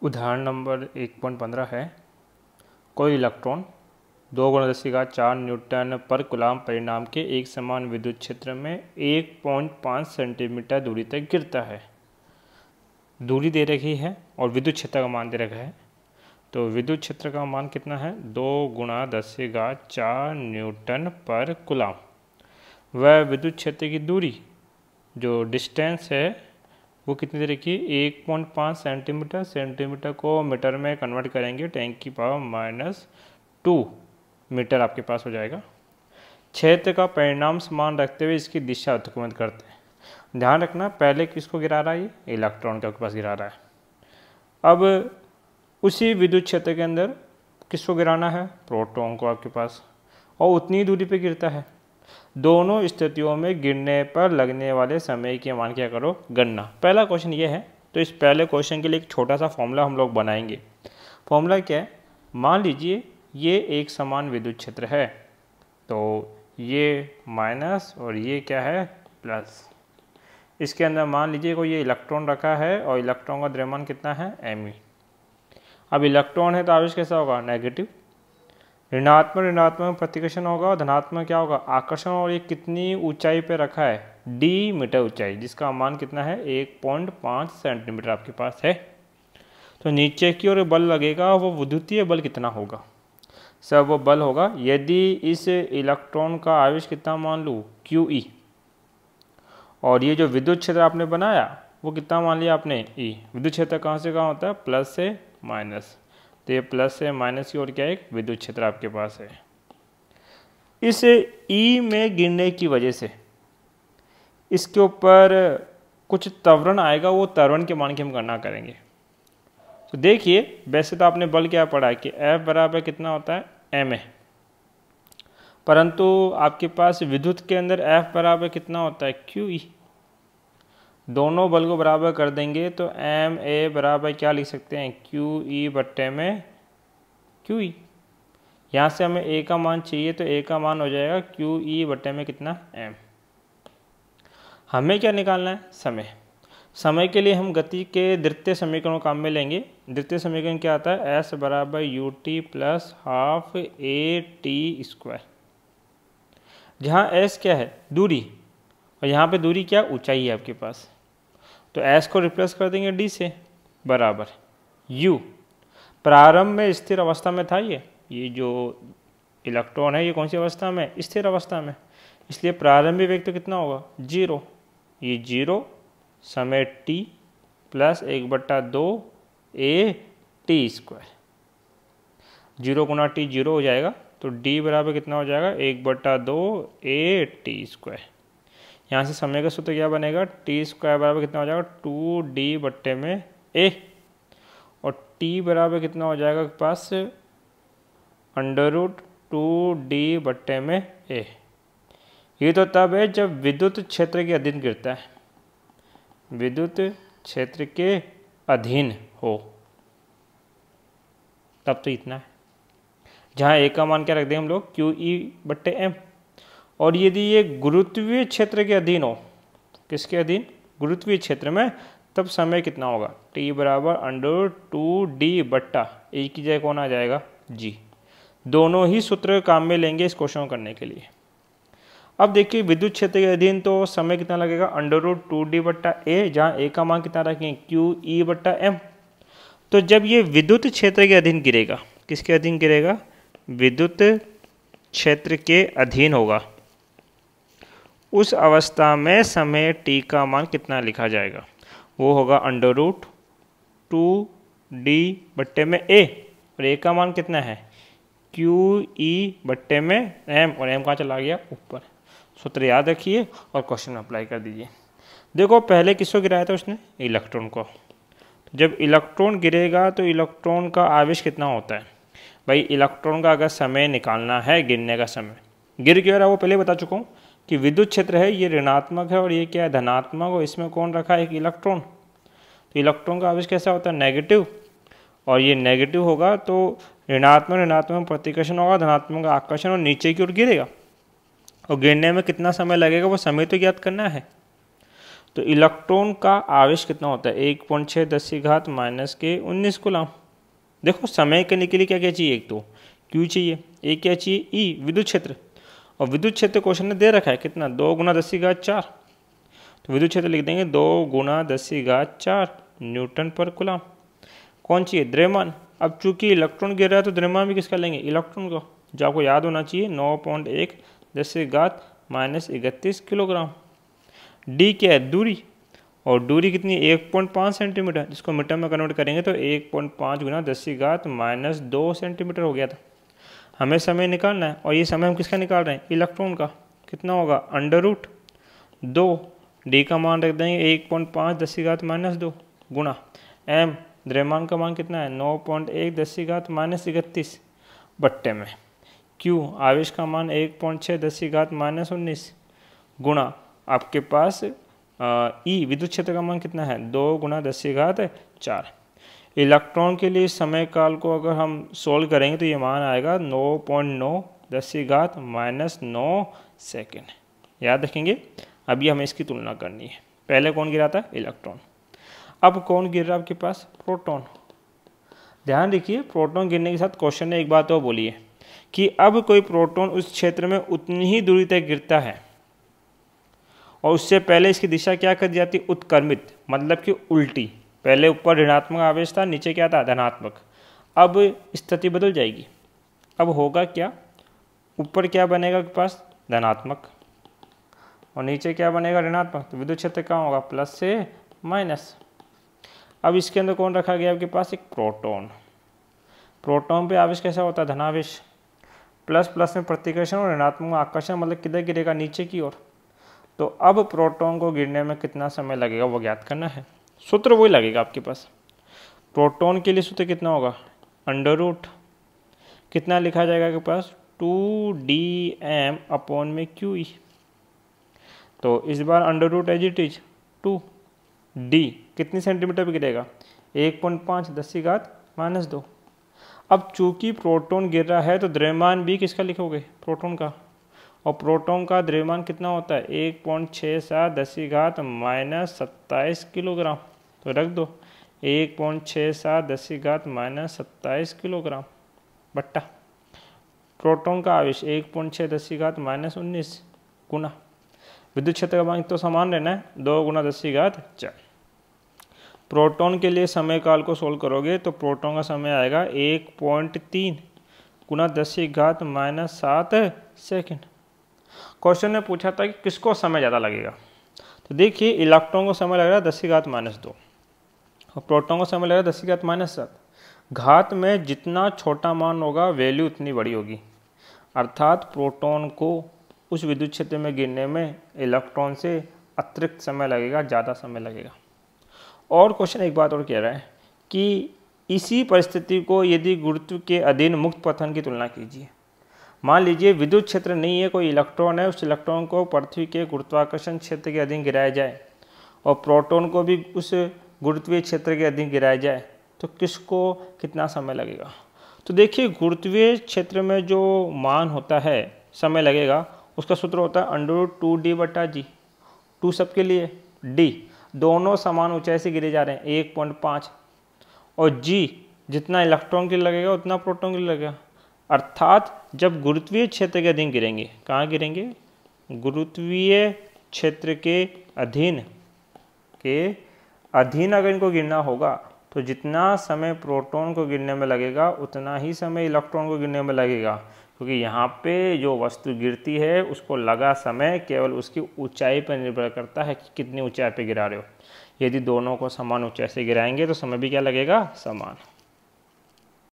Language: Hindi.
उदाहरण नंबर 1.15 है। कोई इलेक्ट्रॉन 2 × 10⁴ न्यूटन पर कूलम परिणाम के एक समान विद्युत क्षेत्र में 1.5 सेंटीमीटर दूरी तक गिरता है। दूरी दे रखी है और विद्युत क्षेत्र का मान दे रखा है। तो विद्युत क्षेत्र का मान कितना है? 2 × 10⁴ न्यूटन पर कूलम। वह विद्युत क्षेत्र की दूरी जो डिस्टेंस है वो कितनी दे रखी है? 1.5 सेंटीमीटर। सेंटीमीटर को मीटर में कन्वर्ट करेंगे 10⁻⁻2 मीटर आपके पास हो जाएगा। क्षेत्र का परिणाम समान रखते हुए इसकी दिशा उत्क्रमण करते हैं। ध्यान रखना, पहले किसको गिरा रहा है? ये इलेक्ट्रॉन के आपके पास गिरा रहा है। अब उसी विद्युत क्षेत्र के अंदर किसको गिराना है? प्रोटॉन को आपके पास, और उतनी दूरी पे गिरता है। दोनों स्थितियों में गिरने पर लगने वाले समय के मान क्या करो? गणना। पहला क्वेश्चन ये है, तो इस पहले क्वेश्चन के लिए एक छोटा सा फॉर्मूला हम लोग बनाएंगे। फॉर्मूला क्या है? मान लीजिए ये एक समान विद्युत क्षेत्र है, तो ये माइनस और ये क्या है? प्लस। इसके अंदर मान लीजिए कोई ये इलेक्ट्रॉन रखा है और इलेक्ट्रॉन का द्रव्यमान कितना है? m। अब इलेक्ट्रॉन है तो आवेश कैसा होगा? नेगेटिव। ऋणात्मक ऋणात्मक प्रतिकर्षण होगा और धनात्मक क्या होगा? आकर्षण। और ये कितनी ऊंचाई पे रखा है? d मीटर ऊंचाई, जिसका मान कितना है? 1.5 सेंटीमीटर आपके पास है। तो नीचे की ओर बल लगेगा, वो विद्युतीय बल कितना होगा? सब वो बल होगा, यदि इस इलेक्ट्रॉन का आवेश कितना मान लूँ? QE। और ये जो विद्युत क्षेत्र आपने बनाया वो कितना मान लिया आपने? E। विद्युत क्षेत्र कहाँ से कहाँ होता है? प्लस से माइनस। तो ये प्लस से माइनस की ओर क्या है? एक विद्युत क्षेत्र आपके पास है। इस E में गिरने की वजह से इसके ऊपर कुछ त्वरण आएगा, वो त्वरण के मान की हम गणना करेंगे। तो देखिए, वैसे तो आपने बल क्या पढ़ा है कि F बराबर कितना होता है? ma। परंतु आपके पास विद्युत के अंदर F बराबर कितना होता है? QE। दोनों बल को बराबर कर देंगे तो ma बराबर क्या लिख सकते हैं? QE बट्टे में QE। यहाँ से हमें a का मान चाहिए, तो a का मान हो जाएगा QE बट्टे में कितना? m। हमें क्या निकालना है? समय। समय के लिए हम गति के द्वितीय समीकरण काम में लेंगे। द्वितीय समीकरण क्या आता है? S बराबर ut प्लस हाफ at²। जहाँ s क्या है? दूरी, और यहाँ पे दूरी क्या? ऊंचाई है आपके पास। तो s को रिप्लेस कर देंगे d से, बराबर u। प्रारंभ में स्थिर अवस्था में था ये जो इलेक्ट्रॉन है, ये कौन सी अवस्था में? स्थिर अवस्था में। इसलिए प्रारंभिक वेग तो कितना होगा? 0। ये 0 समय t प्लस 1/2 at²। 0 × t 0 हो जाएगा, तो d बराबर कितना हो जाएगा? 1/2 at²। यहाँ से समय का सूत्र क्या बनेगा? t² बराबर कितना हो जाएगा? 2d बट्टे में a। और t बराबर कितना हो जाएगा आपके पास? √2d बट्टे में a। ये तो तब है जब विद्युत क्षेत्र के अधीन गिरता है, विद्युत क्षेत्र के अधीन हो, तब तो इतना है। जहाँ a का मान क्या रख दें हम लोग? QE बट्टे m। और यदि ये गुरुत्वीय क्षेत्र के अधीन हो, किसके अधीन? गुरुत्वीय क्षेत्र में, तब समय कितना होगा? t बराबर √2d बट्टा a की जगह कौन आ जाएगा? g। दोनों ही सूत्र काम में लेंगे इस क्वेश्चन को करने के लिए। अब देखिए, विद्युत क्षेत्र के अधीन तो समय कितना लगेगा? √2d बट्टा a, जहाँ a का मान कितना रखेंगे? QE बट्टा m। तो जब ये विद्युत क्षेत्र के अधीन गिरेगा, किसके अधीन गिरेगा? विद्युत क्षेत्र के अधीन होगा, उस अवस्था में समय t का मान कितना लिखा जाएगा? वो होगा √2d बट्टे में a, और a का मान कितना है? QE बट्टे में m, और m कहाँ चला गया? ऊपर। सूत्र याद रखिए और क्वेश्चन में अप्लाई कर दीजिए। देखो, पहले किसको गिराया था उसने? इलेक्ट्रॉन को। जब इलेक्ट्रॉन गिरेगा तो इलेक्ट्रॉन का आवेश कितना होता है? भाई, इलेक्ट्रॉन का अगर समय निकालना है, गिरने का समय, गिर क्यों रहा है वो पहले बता चुका हूँ कि विद्युत क्षेत्र है, ये ऋणात्मक है और ये क्या है? धनात्मक। और इसमें कौन रखा है? एक इलेक्ट्रॉन। तो इलेक्ट्रॉन का आवेश कैसा होता है? नेगेटिव। और ये नेगेटिव होगा तो ऋणात्मक ऋणात्मक प्रतिकर्षण होगा, धनात्मक आकर्षण, और नीचे की ओर गिरेगा। और गिरने में कितना समय लगेगा वो समय तो ज्ञात करना है। तो इलेक्ट्रॉन का आवेश कितना होता है 1.6 10⁻⁻⁻19 कूलम। देखो समय करने के लिए क्या क्या चाहिए, एक तो क्यू चाहिए, एक क्या चाहिए ई विद्युत क्षेत्र, और विद्युत क्षेत्र क्वेश्चन ने दे रखा है कितना 2 × 10⁻⁴। तो विद्युत क्षेत्र लिख देंगे 2 × 10⁻⁴ न्यूटन पर कूलम। कौन चाहिए द्रव्यमान। अब चूंकि इलेक्ट्रॉन गिर रहा है तो द्रव्यमान भी किसका लेंगे इलेक्ट्रॉन को, जो आपको याद होना चाहिए 9.1 10⁻⁻31 किलोग्राम। डी क्या है दूरी, और दूरी कितनी 1.5 सेंटीमीटर, जिसको मीटर में कन्वर्ट करेंगे तो 1.5 × 10⁻² सेंटीमीटर हो गया था। हमें समय निकालना है, और ये समय हम किसका निकाल रहे हैं इलेक्ट्रॉन का। कितना होगा √2, डी का मान रख देंगे 1.5 10⁻² गुणा एम द्रव्यमान का मान कितना है 9.1 10⁻31 बट्टे में क्यू आवेश का मान 1.6 10⁻⁻19 गुणा आपके पास ई विद्युत क्षेत्र का मान कितना है 2 × 10⁻⁴। इलेक्ट्रॉन के लिए समय काल को अगर हम सोल्व करेंगे तो ये मान आएगा 9.9 10⁻⁻9 सेकेंड। याद रखेंगे। अभी हमें इसकी तुलना करनी है। पहले कौन गिरा था इलेक्ट्रॉन, अब कौन गिर रहा है आपके पास प्रोटॉन। ध्यान रखिए प्रोटॉन गिरने के साथ क्वेश्चन ने एक बात और बोली है कि अब कोई प्रोटॉन उस क्षेत्र में उतनी ही दूरी तक गिरता है और उससे पहले इसकी दिशा क्या कर दी जाती उत्क्रमित, मतलब कि उल्टी। पहले ऊपर ऋणात्मक आवेश था, नीचे क्या था धनात्मक। अब स्थिति बदल जाएगी। अब होगा क्या, ऊपर क्या बनेगा आपके पास धनात्मक और नीचे क्या बनेगा ऋणात्मक। तो विद्युत क्षेत्र कहाँ होगा प्लस से माइनस। अब इसके अंदर कौन रखा गया आपके पास एक प्रोटॉन। प्रोटॉन पे आवेश कैसा होता है धनावेश, प्लस प्लस में प्रतिकर्षण और ऋणात्मक में आकर्षण, मतलब किधर गिरेगा नीचे की ओर। तो अब प्रोटॉन को गिरने में कितना समय लगेगा वो ज्ञात करना है। सूत्र वही लगेगा आपके पास। प्रोटॉन के लिए सूत्र कितना होगा √ कितना लिखा जाएगा आपके पास 2dm/QE। तो इस बार √ एज इट इज 2d कितनी सेंटीमीटर पे गिरेगा 1.5 10⁻⁻²। अब चूंकि प्रोटॉन गिर रहा है तो द्रव्यमान भी किसका लिखोगे प्रोटॉन का, और प्रोटॉन का द्रव्यमान कितना होता है 1.67 10⁻⁻27 किलोग्राम। तो रख दो 1.67 10⁻⁻27 किलोग्राम बट्टा प्रोटॉन का आवेश 1.6 10⁻⁻19 गुना विद्युत क्षेत्र का मान तो समान रहना है 2 × 10⁻⁴। प्रोटॉन के लिए समय काल को सोल्व करोगे तो प्रोटॉन का समय आएगा 1.3 × 10⁻⁻7 सेकेंड। क्वेश्चन ने पूछा था कि किसको समय ज़्यादा लगेगा। तो देखिए इलेक्ट्रॉन को समय लग रहा है 10⁻² और प्रोटॉन को समय लग रहा है 10⁻⁷। घात में जितना छोटा मान होगा वैल्यू उतनी बड़ी होगी, अर्थात प्रोटॉन को उस विद्युत क्षेत्र में गिरने में इलेक्ट्रॉन से अतिरिक्त समय लगेगा, ज़्यादा समय लगेगा। और क्वेश्चन एक बात और कह रहा है कि इसी परिस्थिति को यदि गुरुत्व के अधीन मुक्त पतन की तुलना कीजिए। मान लीजिए विद्युत क्षेत्र नहीं है, कोई इलेक्ट्रॉन है, उस इलेक्ट्रॉन को पृथ्वी के गुरुत्वाकर्षण क्षेत्र के अधीन गिराया जाए और प्रोटॉन को भी उस गुरुत्वीय क्षेत्र के अधीन गिराया जाए तो किसको कितना समय लगेगा। तो देखिए गुरुत्वीय क्षेत्र में जो मान होता है समय लगेगा उसका सूत्र होता है √2d/g। 2 सबके लिए, d दोनों समान ऊंचाई से गिरे जा रहे हैं 1.5, और g जितना इलेक्ट्रॉन के लिए लगेगा उतना प्रोटॉन के लिए लगेगा। अर्थात जब गुरुत्वीय क्षेत्र के अधीन गिरेंगे, कहाँ गिरेंगे गुरुत्वीय क्षेत्र के अधीन अगर इनको गिरना होगा तो जितना समय प्रोटॉन को गिरने में लगेगा उतना ही समय इलेक्ट्रॉन को गिरने में लगेगा, क्योंकि यहाँ पे जो वस्तु गिरती है उसको लगा समय केवल उसकी ऊंचाई पर निर्भर करता है कि कितनी ऊंचाई पे गिरा रहे हो। यदि दोनों को समान ऊंचाई से गिराएंगे तो समय भी क्या लगेगा समान।